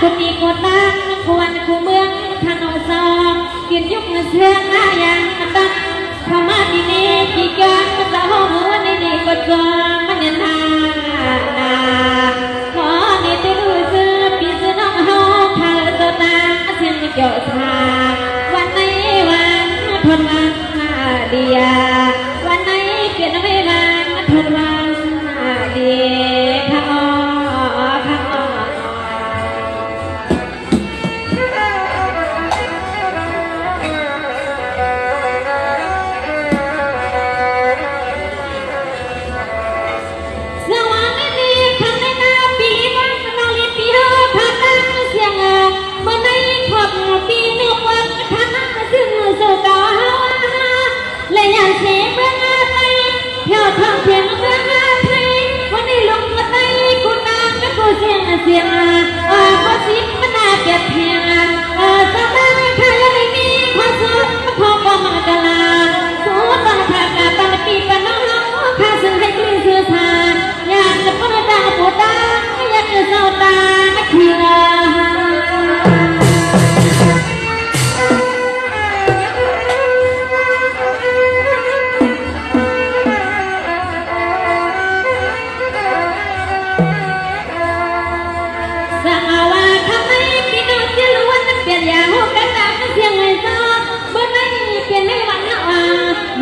คนดีก็ตั้งควรคู่เมืองทางเอาซองกินยุกเสื่อหน้าอย่างตั้งเข้ามาที่นี่กี่กันสาวหัวในนี่ก็จอมันยันนาขอนี่ไปดูซื้อปีซื้อน้องเฮาเธอตัวตาเสียงเกี่ยวชาวันไหนวันทนวันเดียวันไหนเปลี่ยนไม่วันทนวันเดียข้างข้างเลยอยากเสียเมืองไทยเที่ยวท่องเที่ยวเมืองไทยวันนี้ลงมาไต้กูตามและกูเสียงก็สิมันน่าเกลียดเพียงสบายถ้ายังไม่มีความสุขพอก็มากลาสู้ต้องพากาปันปีกันน้องข้าซึ่งให้กลิ้งสื่อสารอยากจะพูดดังพูดดังอยากจะเศร้าตาเพียง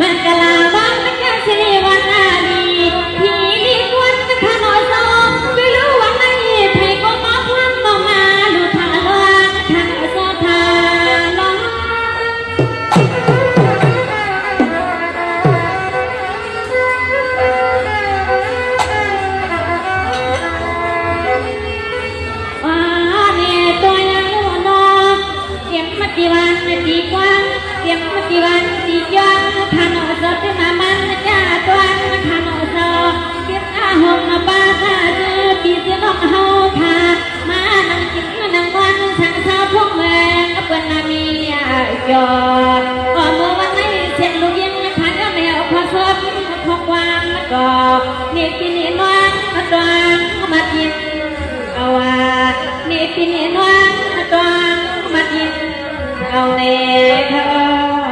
มันกลาบ้างมันยังสิวันนาดีที่ดีกวนจะขนอยซองไม่รู้วันไหนไทยก็มาพลังมองมาลูกทางล้านทางโซทาล้อว่าเนี่ยตัวยังรู้นอเก็บมากี่วันกี่กว้างเก็บมากี่วันกี่ย้อนทานอสดมามันจ้าตัวทานอสดเก็บอาหงมาบ้าข้าเจอปีเสียน้องเฮาค่ะมานั่งกินนั่งวันช่างเช้าพวกแม่เปิ้นนามีจอดเมื่อวันไหนเสียงลูกยังผ่านก็แนวพอสดพกวางมาก่อนี่ปีนี้น้องมาตวงมากินเอาว่านี่ปีนี้น้องมาตวงมากินเอาเน่เธอ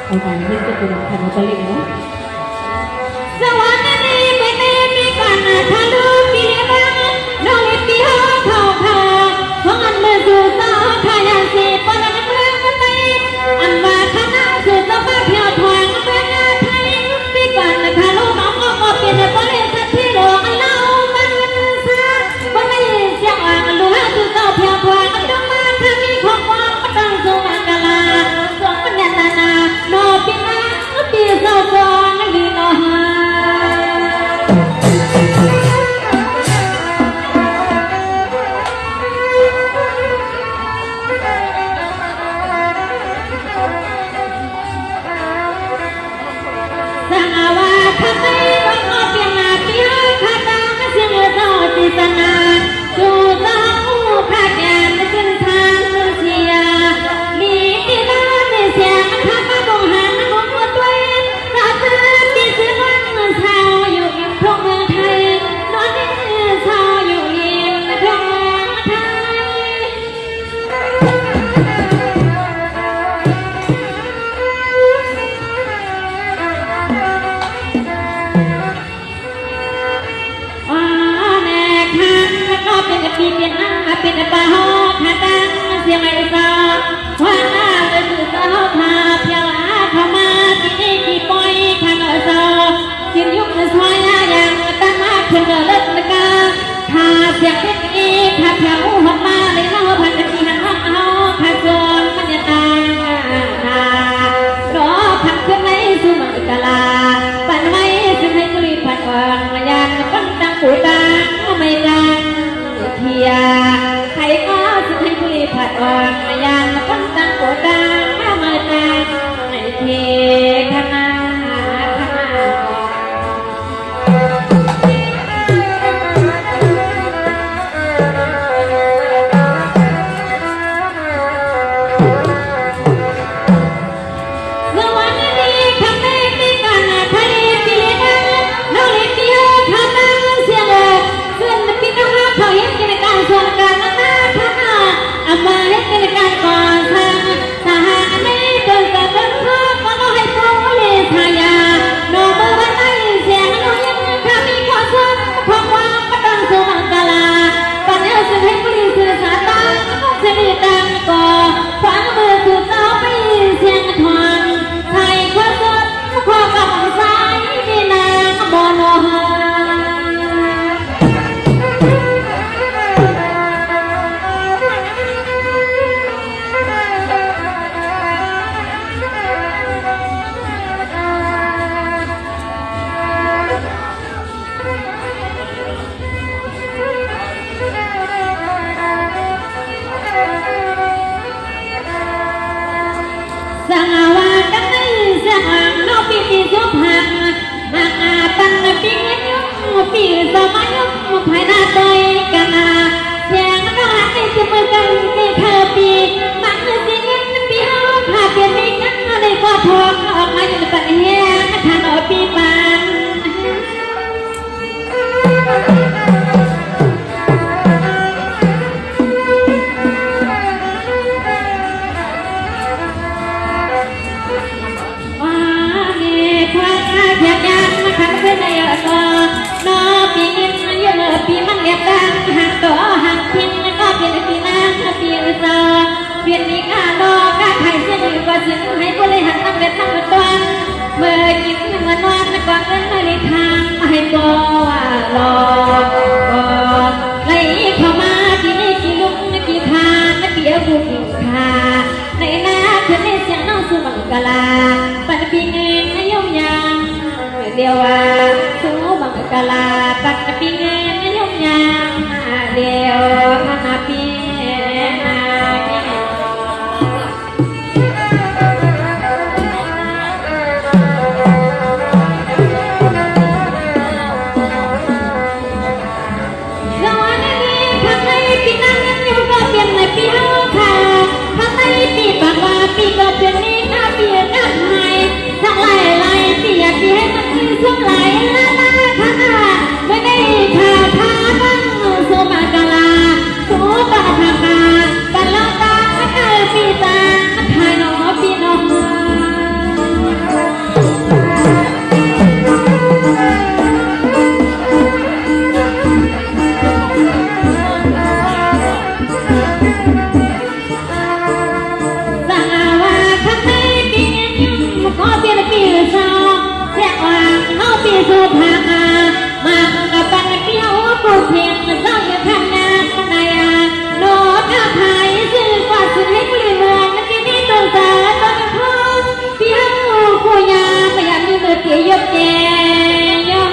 เอาการเล่นจะเป็นทำไปเลยเนาะสวัสดีไปเต้นมีกันทะลุปีบ้างน้องปีห้าเท่าของอันเมื่อสู่สาวขยันสีปนันเมืองไทยอันว่าคณะสู่สาวเที่ยวทางเมืองไทยปีกันทะลุน้องก็เป็นบริษัทที่หลวงเล่าบันซาวันนี้เสียงอ่างลูกสู่สาวเที่ยวทางดงมาถ้ามีของความตั้งสูงกลาสองปัญญานาโนปีมาปีสาวกองดีโนฮาสังวาทำไมวันออกเปลี่ยนมาปีห้าขาตาเสียงเศร้าจิตนาสู่สาวขาแก่ขึ้นทางเชียมีที่บ้านในเสียงทำมาบ่งหันบ่งหัวตัวเองสาวเตือนปีเสือวันเช้าอยู่อิ่มทุ่งเมืองไทยนอนนี่เช้าอยู่อิ่มทุ่งเมืองไทยเป็นปีเป็นอันเป็นป่าหอกขาตั้งเสียงไอ้สาวว่าหน้าเลยคือสาวพาเพียงเข้ามาที่นี่กี่ปอยข้างสาวสิ้นยุคซอยอย่างตั้งมาเพื่อเลิกกาถ้าเสียงเป็นอีถ้าแถวหัวมาเลยน้องพันที่หันห้องเอาข้าจนมันจะตายรอพันขึ้นในสุมาตลาปั่นไว้ซึ่งให้ตุลีปั่นอ่อนยานปั้นตั้งปูตาไม่ได้เทียใครก็จะให้คุยผัดอ่อนยานมาปั้นตั้งโก ปีสมัยภายหน้าตัวกันนาแย่งก็หักในจะมือกันในเธอปีมันสิเงินปีเฮาพาเปลี่ยนไม่งั้นในก็ทองออกมาอยู่ตัดแห้งทานออกปีปานปีมันเรียบดังหักต่อหักทิ้งก็เปลี่ยนปีนางเปลี่ยนซอเปลี่ยนมีกาโลกาไทยเสียดีกว่าสิ่งให้บริหารตั้งเป็นตั้งตัวเมื่อยิ้มเมื่อนอนก่อนเงินไม่ได้ทางให้บ่ว่ารอไหลเข้ามาที่นี่กี่ลุกกี่ทางเปียบุกขาในนาคือในเสียงน้องสุบังกลาปันปีเงินยมยังเดียวว่าสูบังกลาปันปีเงินยมยังเดียวนาปีนาปีเฮาค่ะทำไมปีบางว่าปีก็เป็นนี้หน้าปีกันให้ทั้งหลายปีอยากที่ให้มันมีช่วงหลายละค่ะไม่ได้ข่าวท้าบ้างโซมากาลาโซบาทากากันละตาเกิดปีตาทายน้องปีน้องปีสุภามากับปันปีหัวปูเพียงเจ้าอย่าทำงานนายโน้ตไทยซื้อกว่าซื้อให้บริเวณที่นี่ตัวสาต้นทองปีหัวกูยาไม่อยากมีมือเกี่ยวยกแย่ย่อ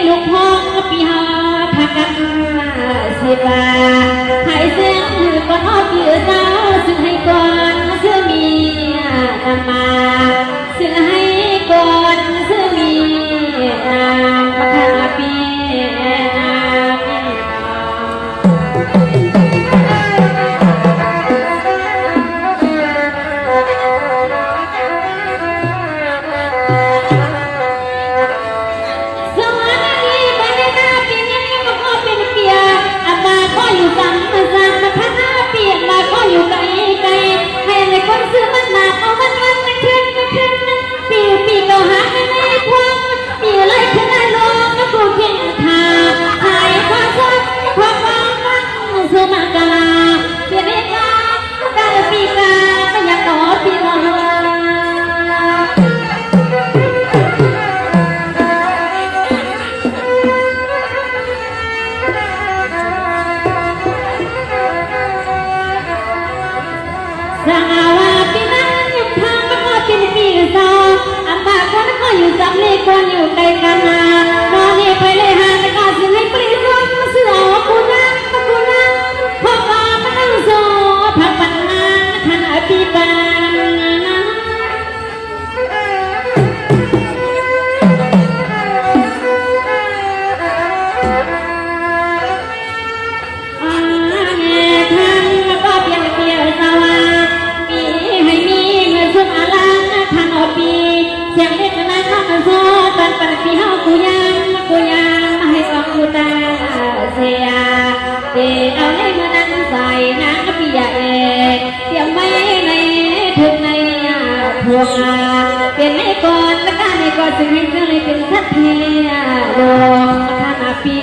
ลูกพ่อปีหาพักกันสิบาให้เส้นมือก่อนเอาเกี่ยวเจ้าซึ่งให้ก่อนเสื้อมีนำมาซึ่งให้ก่อนเสื้อมีนำมาขณะปีอยู่ไกลให้ในคนซื้อมันหนักเอามันขึ้นปีก็หาไม่ได้ความปีไรขึ้นได้ลงก็กูเพียงทาหายความสดความหวังมันสู้มากลาเพียงได้กาปีกาไม่อยากต่อปีรออยู่จำเลยคนอยู่ไกลกันนานนอนเนี่ยไปเลยหาแต่ก็สิ่งให้ปริศนาเสือกูนั่งพอมาตั้งโซ่พักปัญหาขณะปีบานก็เปลี่ยนสวาปีให้มีเงินสุขอลังขณะปีเสียงเล็กนั้นข้ามโซ่ปันปีเฮากูยังให้ฟังกูตาเสียเตเอาในมือนั้นใส่นางปียาเอกเตรียมไว้ในถึงในพวงเปลี่ยนไม่ก่อนและการในก่อนสิ่งให้เธอเลยเป็นสัตย์เทียดวงขณะปี